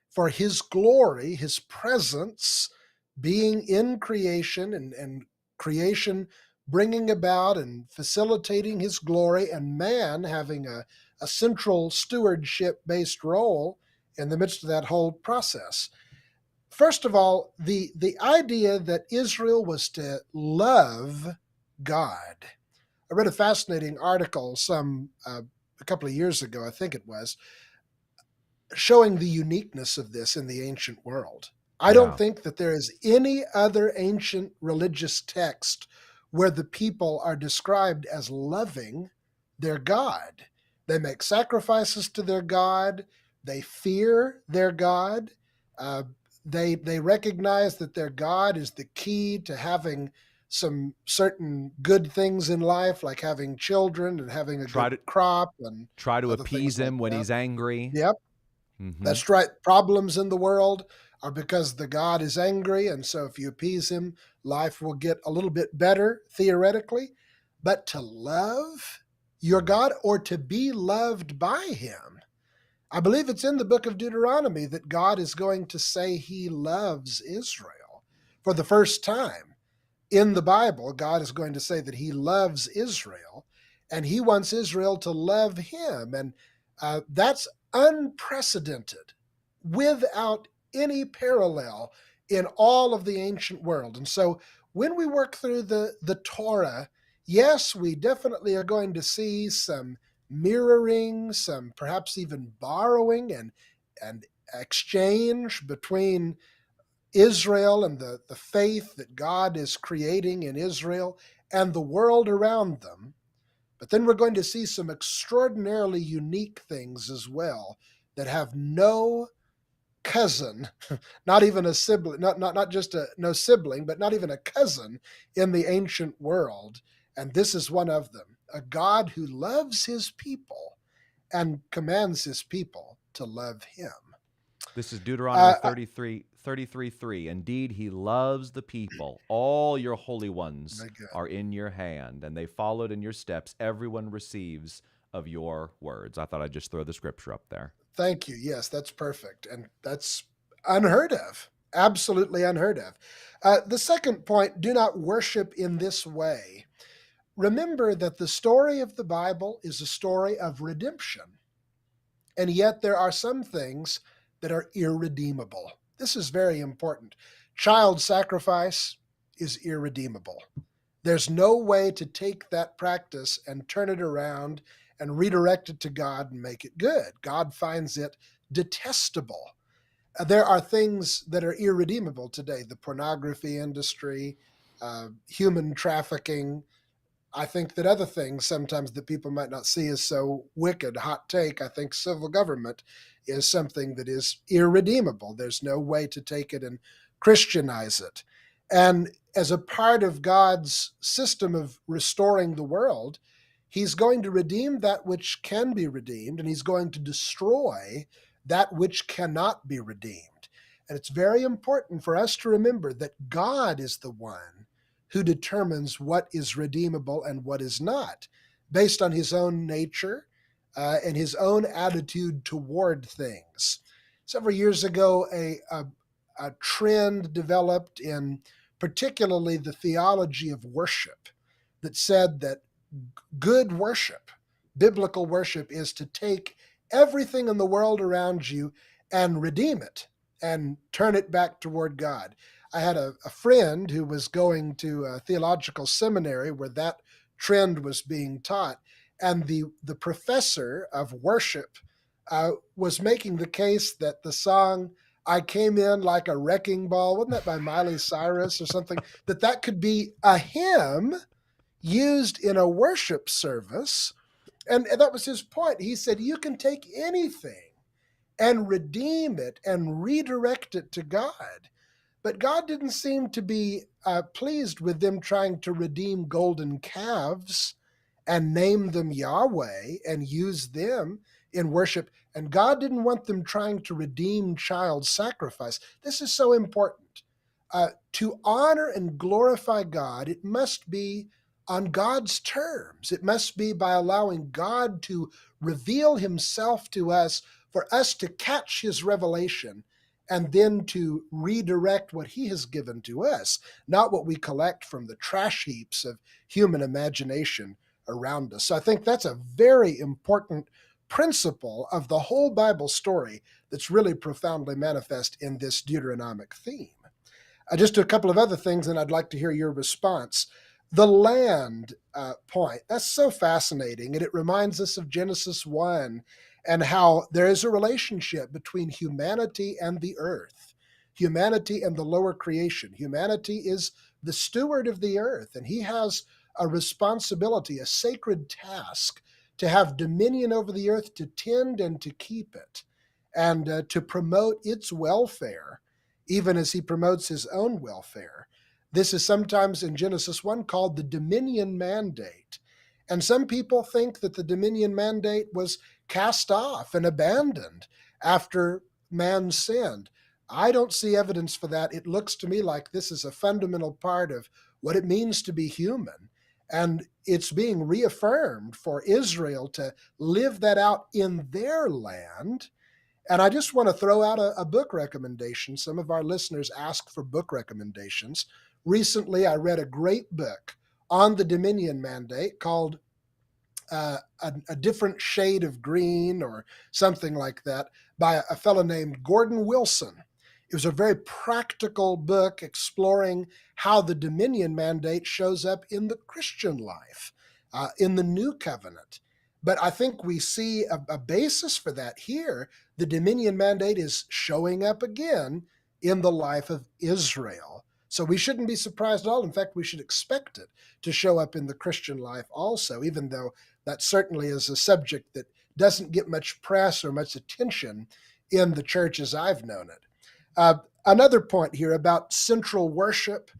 for his glory, his presence being in creation, and creation bringing about and facilitating his glory, and man having a central stewardship-based role in the midst of that whole process. First of all, the idea that Israel was to love God, I read a fascinating article a couple of years ago, I think it was, showing the uniqueness of this in the ancient world. I don't Yeah. think that there is any other ancient religious text where the people are described as loving their God. They make sacrifices to their God. They fear their God. Uh, they recognize that their God is the key to having some certain good things in life, like having children and having a Try good to crop and try to other appease things like him when that. he's angry. Yep. Mhm. That's right. Problems in the world are because the God is angry. And so if you appease him, life will get a little bit better, theoretically. But to love your God or to be loved by him, I believe it's in the book of Deuteronomy that God is going to say he loves Israel for the first time in the Bible. God is going to say that he loves Israel and he wants Israel to love him. And that's unprecedented, without any parallel in all of the ancient world. And so when we work through the Torah, yes, we definitely are going to see some mirroring, some perhaps even borrowing and exchange between Israel and the faith that God is creating in Israel and the world around them. But then we're going to see some extraordinarily unique things as well that have no cousin, not even a sibling, not just a no sibling, but not even a cousin in the ancient world. And this is one of them, a God who loves his people and commands his people to love him. This is Deuteronomy Uh, 33:3. Indeed, he loves the people. All your holy ones Very good. are in your hand, and they followed in your steps. Everyone receives of your words. I thought I'd just throw the scripture up there. Thank you. Yes, that's perfect. And that's unheard of. Absolutely unheard of. The second point, do not worship in this way. Remember that the story of the Bible is a story of redemption. And yet there are some things that are irredeemable. This is very important. Child sacrifice is irredeemable. There's no way to take that practice and turn it around and redirect it to God and make it good. God finds it detestable. There are things that are irredeemable today, the pornography industry, human trafficking. I think that other things sometimes that people might not see as so wicked. Hot take, I think civil government is something that is irredeemable. There's no way to take it and Christianize it. And as a part of God's system of restoring the world, he's going to redeem that which can be redeemed, and he's going to destroy that which cannot be redeemed. And it's very important for us to remember that God is the one who determines what is redeemable and what is not, based on his own nature and his own attitude toward things. Several years ago, a trend developed in particularly the theology of worship that said that good worship, biblical worship, is to take everything in the world around you and redeem it and turn it back toward God. I had a friend who was going to a theological seminary where that trend was being taught, and the professor of worship was making the case that the song "I Came In Like a Wrecking Ball," wasn't that by Miley Cyrus or something, that could be a hymn used in a worship service. And that was his point. He said, you can take anything and redeem it and redirect it to God. But God didn't seem to be pleased with them trying to redeem golden calves and name them Yahweh and use them in worship. And God didn't want them trying to redeem child sacrifice. This is so important. To honor and glorify God, it must be on God's terms. It must be by allowing God to reveal himself to us, for us to catch his revelation and then to redirect what he has given to us, not what we collect from the trash heaps of human imagination around us. So I think that's a very important principle of the whole Bible story that's really profoundly manifest in this Deuteronomic theme. Just a couple of other things, and I'd like to hear your response. The land point, that's so fascinating. And it reminds us of Genesis 1 and how there is a relationship between humanity and the earth, humanity and the lower creation. Humanity is the steward of the earth, and he has a responsibility, a sacred task to have dominion over the earth, to tend and to keep it, and to promote its welfare, even as he promotes his own welfare. This is sometimes in Genesis 1 called the dominion mandate. And some people think that the dominion mandate was cast off and abandoned after man sinned. I don't see evidence for that. It looks to me like this is a fundamental part of what it means to be human. And it's being reaffirmed for Israel to live that out in their land. And I just want to throw out a book recommendation. Some of our listeners ask for book recommendations. Recently, I read a great book on the Dominion Mandate called a Different Shade of Green or something like that by a fellow named Gordon Wilson. It was a very practical book exploring how the Dominion Mandate shows up in the Christian life, in the New Covenant. But I think we see a basis for that here. The Dominion Mandate is showing up again in the life of Israel. So we shouldn't be surprised at all. In fact, we should expect it to show up in the Christian life also, even though that certainly is a subject that doesn't get much press or much attention in the church as I've known it. Another point here about central worship.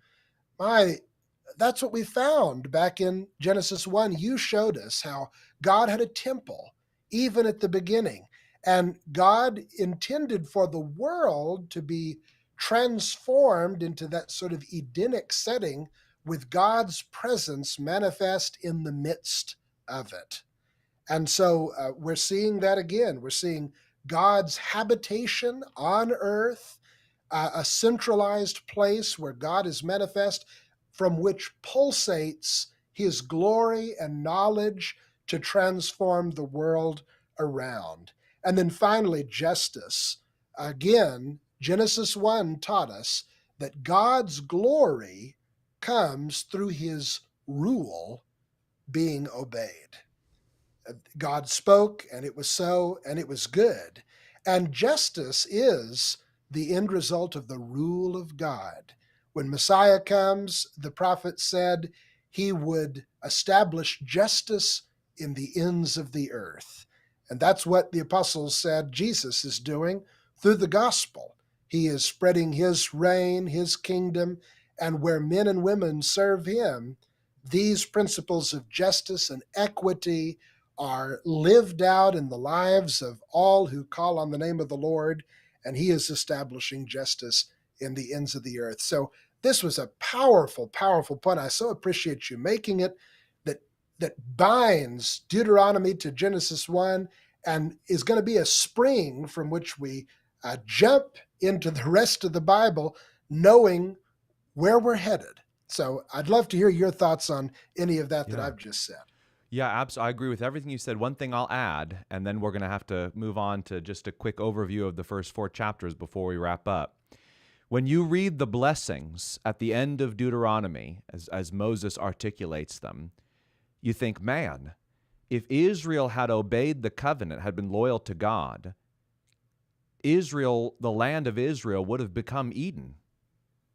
That's what we found back in Genesis 1. You showed us how God had a temple even at the beginning. And God intended for the world to be transformed into that sort of Edenic setting with God's presence manifest in the midst of it. And so we're seeing that again. We're seeing God's habitation on earth, a centralized place where God is manifest, from which pulsates his glory and knowledge to transform the world around. And then finally, justice. Again, Genesis 1 taught us that God's glory comes through his rule being obeyed. God spoke, and it was so, and it was good. And justice is the end result of the rule of God. When Messiah comes, the prophet said he would establish justice in the ends of the earth. And that's what the apostles said Jesus is doing through the gospel. He is spreading his reign, his kingdom, and where men and women serve him, these principles of justice and equity are lived out in the lives of all who call on the name of the Lord, and he is establishing justice in the ends of the earth. So this was a powerful, powerful point. I so appreciate you making it, that binds Deuteronomy to Genesis 1 and is going to be a spring from which we jump into the rest of the Bible, knowing where we're headed. So I'd love to hear your thoughts on any of that I've just said. Yeah, absolutely. I agree with everything you said. One thing I'll add, and then we're going to have to move on to just a quick overview of the first 4 chapters before we wrap up. When you read the blessings at the end of Deuteronomy, as Moses articulates them, you think, man, if Israel had obeyed the covenant, had been loyal to God, Israel, the land of Israel, would have become Eden.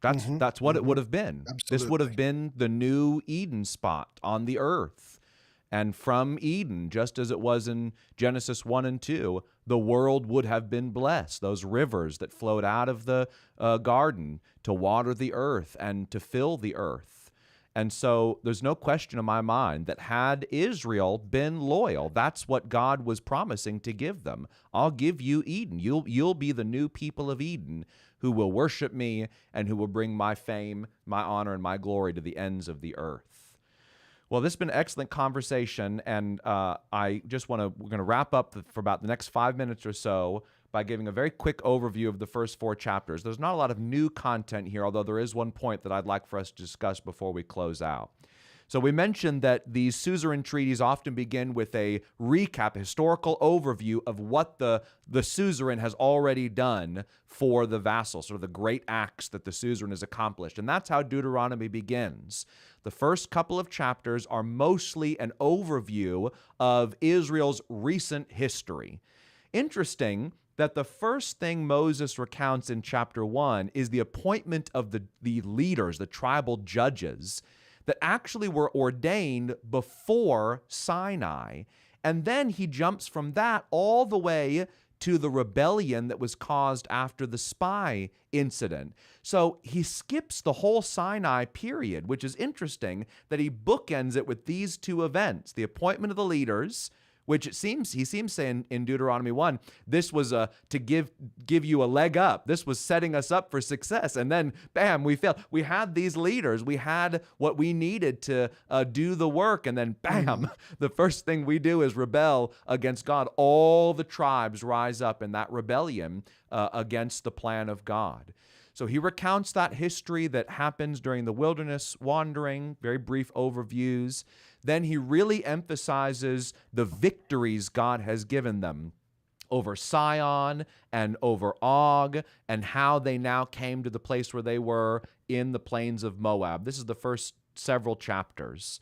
That's what it would have been. Absolutely. This would have been the new Eden spot on the earth. And from Eden, just as it was in Genesis 1 and 2, the world would have been blessed. Those rivers that flowed out of the garden to water the earth and to fill the earth. And so there's no question in my mind that had Israel been loyal, that's what God was promising to give them. I'll give you Eden. You'll be the new people of Eden who will worship me and who will bring my fame, my honor, and my glory to the ends of the earth. Well, this has been an excellent conversation, and we're going to wrap up for about the next 5 minutes or so by giving a very quick overview of the first 4 chapters. There's not a lot of new content here, although there is one point that I'd like for us to discuss before we close out. So we mentioned that these suzerain treaties often begin with a recap, a historical overview of what the suzerain has already done for the vassal, sort of the great acts that the suzerain has accomplished. And that's how Deuteronomy begins. The first couple of chapters are mostly an overview of Israel's recent history. Interesting that the first thing Moses recounts in chapter 1 is the appointment of the leaders, the tribal judges, that actually were ordained before Sinai. And then he jumps from that all the way to the rebellion that was caused after the spy incident. So he skips the whole Sinai period, which is interesting that he bookends it with these two events, the appointment of the leaders, which he seems saying in Deuteronomy 1, this was to give you a leg up. This was setting us up for success. And then, bam, we failed. We had these leaders. We had what we needed to do the work. And then, bam, the first thing we do is rebel against God. All the tribes rise up in that rebellion against the plan of God. So he recounts that history that happens during the wilderness wandering, very brief overviews. Then he really emphasizes the victories God has given them over Sihon and over Og, and how they now came to the place where they were in the plains of Moab. This is the first several chapters.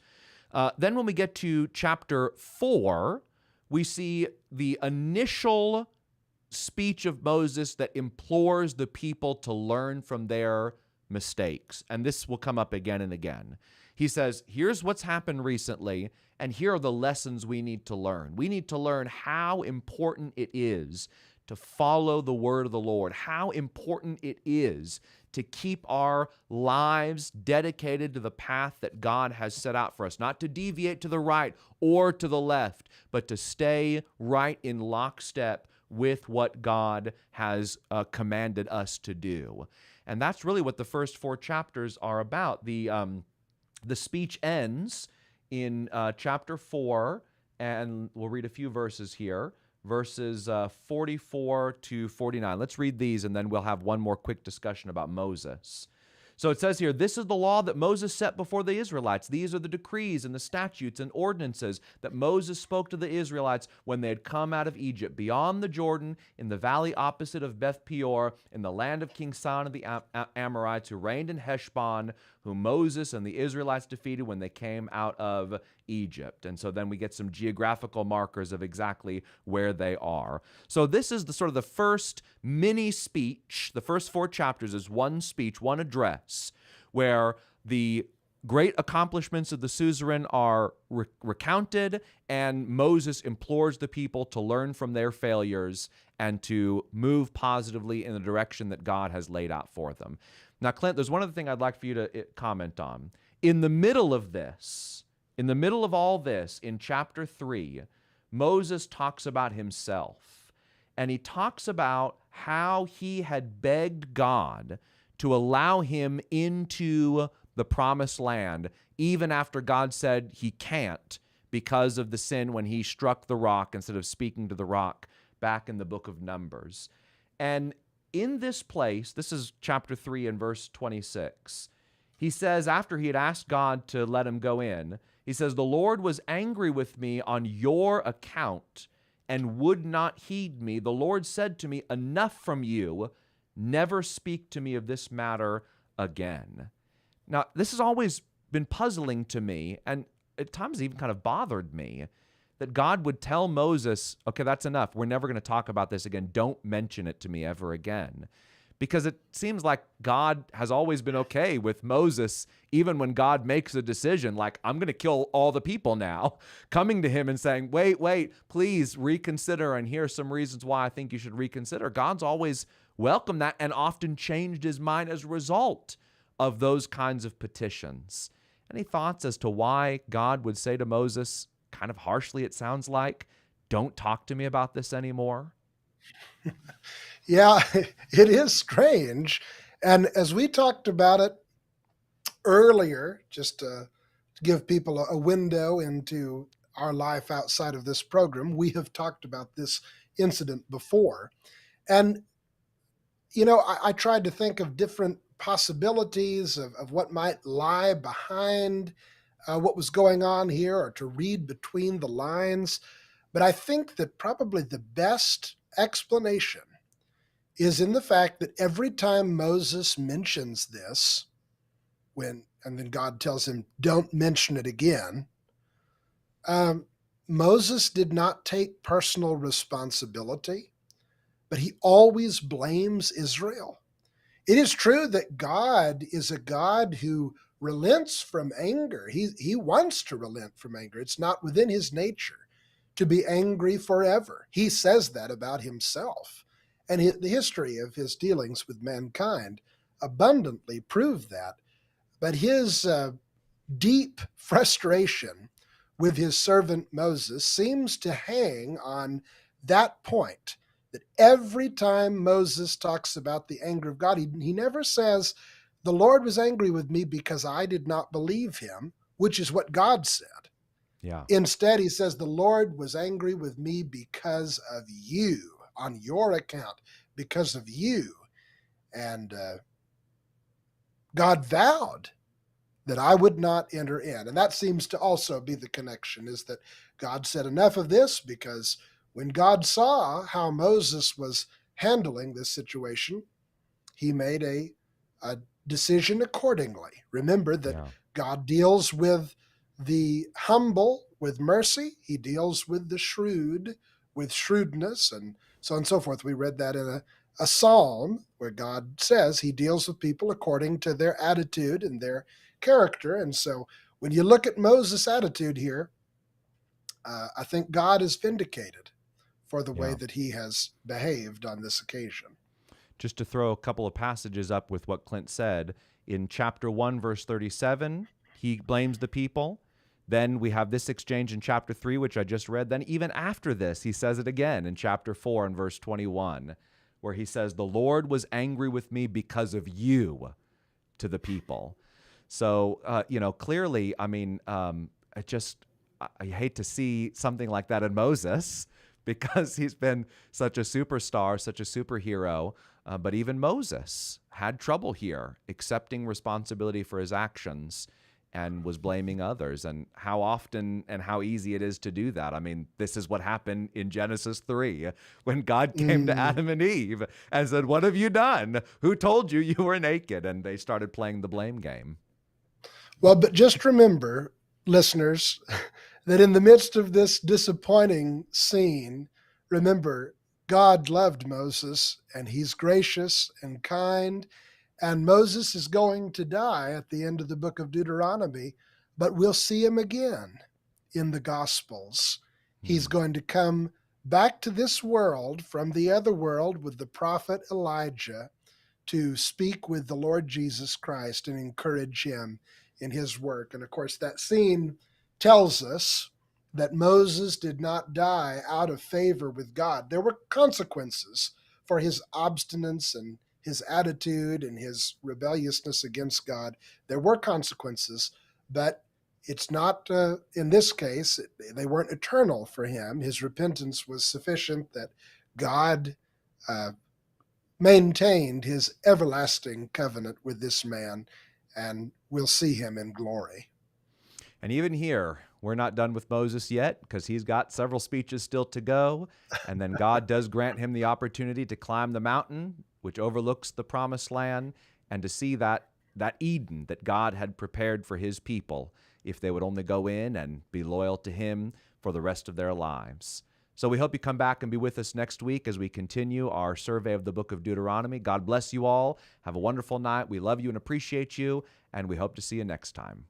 Then when we get to chapter 4, we see the initial speech of Moses that implores the people to learn from their mistakes. And this will come up again and again. He says, here's what's happened recently, and here are the lessons we need to learn. We need to learn how important it is to follow the word of the Lord, how important it is to keep our lives dedicated to the path that God has set out for us, not to deviate to the right or to the left, but to stay right in lockstep with what God has commanded us to do. And that's really what the first 4 chapters are about. The speech ends in chapter 4, and we'll read a few verses here, verses 44 to 49. Let's read these, and then we'll have one more quick discussion about Moses. So it says here, this is the law that Moses set before the Israelites. These are the decrees and the statutes and ordinances that Moses spoke to the Israelites when they had come out of Egypt, beyond the Jordan, in the valley opposite of Beth Peor, in the land of King Sihon of the Amorites, who reigned in Heshbon, whom Moses and the Israelites defeated when they came out of Egypt. And so then we get some geographical markers of exactly where they are. So this is the sort of the first mini speech. The first 4 chapters is one speech, one address, where the great accomplishments of the suzerain are recounted, and Moses implores the people to learn from their failures and to move positively in the direction that God has laid out for them. Now, Clint, there's one other thing I'd like for you to comment on. In the middle of this, in the middle of all this, in chapter 3, Moses talks about himself, and he talks about how he had begged God to allow him into the promised land, even after God said he can't because of the sin when he struck the rock instead of speaking to the rock back in the book of Numbers. And in this place, this is chapter 3 and verse 26, he says, after he had asked God to let him go in, he says, the Lord was angry with me on your account and would not heed me. The Lord said to me, enough from you, never speak to me of this matter again. Now, this has always been puzzling to me, and at times even kind of bothered me, that God would tell Moses, okay, that's enough. We're never going to talk about this again. Don't mention it to me ever again. Because it seems like God has always been okay with Moses, even when God makes a decision, like, I'm going to kill all the people now, coming to him and saying, wait, please reconsider, and here are some reasons why I think you should reconsider. God's always welcomed that and often changed his mind as a result of those kinds of petitions. Any thoughts as to why God would say to Moses, kind of harshly it sounds like, don't talk to me about this anymore? Yeah, it is strange. And as we talked about it earlier, just to give people a window into our life outside of this program, we have talked about this incident before. And, you know, I tried to think of different possibilities of what might lie behind what was going on here or to read between the lines. But I think that probably the best explanation is in the fact that every time Moses mentions this, and then God tells him, don't mention it again, Moses did not take personal responsibility, but he always blames Israel. It is true that God is a God who relents from anger. He wants to relent from anger. It's not within his nature to be angry forever. He says that about himself. And the history of his dealings with mankind abundantly prove that. But his deep frustration with his servant Moses seems to hang on that point, that every time Moses talks about the anger of God, he never says, the Lord was angry with me because I did not believe him, which is what God said. Yeah. Instead, he says, the Lord was angry with me because of you, on your account, because of you. And God vowed that I would not enter in. And that seems to also be the connection, is that God said enough of this, because when God saw how Moses was handling this situation, he made a decision accordingly. Remember that Yeah. God deals with the humble with mercy. He deals with the shrewd with shrewdness, and so on and so forth. We read that in a psalm where God says he deals with people according to their attitude and their character. And so when you look at Moses' attitude here, I think God is vindicated for the way Yeah. that he has behaved on this occasion. Just to throw a couple of passages up with what Clint said, in chapter 1, verse 37, he blames the people. Then we have this exchange in chapter 3, which I just read. Then even after this, he says it again in chapter 4 and verse 21, where he says, the Lord was angry with me because of you, to the people. So, clearly, I mean, I hate to see something like that in Moses, because he's been such a superstar, such a superhero. But even Moses had trouble here accepting responsibility for his actions and was blaming others. And how often and how easy it is to do that. I mean, this is what happened in Genesis 3 when God came to Adam and Eve and said, what have you done? Who told you you were naked? And they started playing the blame game. Well, but just remember, listeners, that in the midst of this disappointing scene, remember, God loved Moses, and he's gracious and kind, and Moses is going to die at the end of the book of Deuteronomy, but we'll see him again in the Gospels. He's going to come back to this world from the other world with the prophet Elijah to speak with the Lord Jesus Christ and encourage him in his work. And of course, that scene tells us that Moses did not die out of favor with God. There were consequences for his obstinance and his attitude and his rebelliousness against God. There were consequences, but it's not, in this case, they weren't eternal for him. His repentance was sufficient that God maintained his everlasting covenant with this man, and we'll see him in glory. And even here, we're not done with Moses yet, because he's got several speeches still to go. And then God does grant him the opportunity to climb the mountain, which overlooks the promised land, and to see that Eden that God had prepared for his people, if they would only go in and be loyal to him for the rest of their lives. So we hope you come back and be with us next week as we continue our survey of the book of Deuteronomy. God bless you all. Have a wonderful night. We love you and appreciate you, and we hope to see you next time.